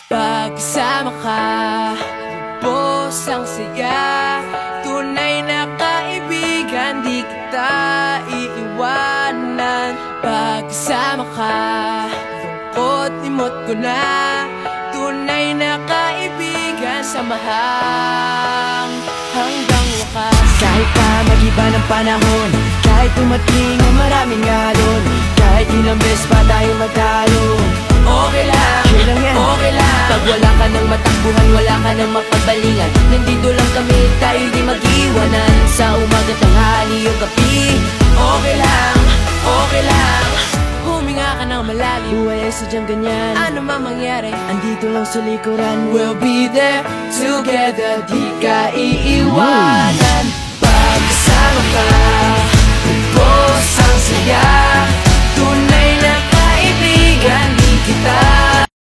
Pagkasama ka, lubos ang saya. Tunay na kaibigan, di kita iiwanan. Pagkasama ka, lungkot limot ko na. Tunay na kaibigan, samahang hanggang wakas. Kahit pa mag-iba ng panahon, kahit tumating ang maraming alon, kahit ilang beses pa tayo magtalo, Okay lang, okay lang. pag wala ka ng matakbuhan, wala ka ng makabalingan, nandito lang kami, tayo di mag-iwanan. Sa umaga, tanghali o gabi, Okay lang, okay lang. Huminga ka ng malalim. buhay ay sadyang ganyan. Ano man mangyari, Andito lang sa likuran, we'll be there together. Di ka iiwanan. Pagkasama ka, lubos ang saya. Tunay na kaibigan, di kita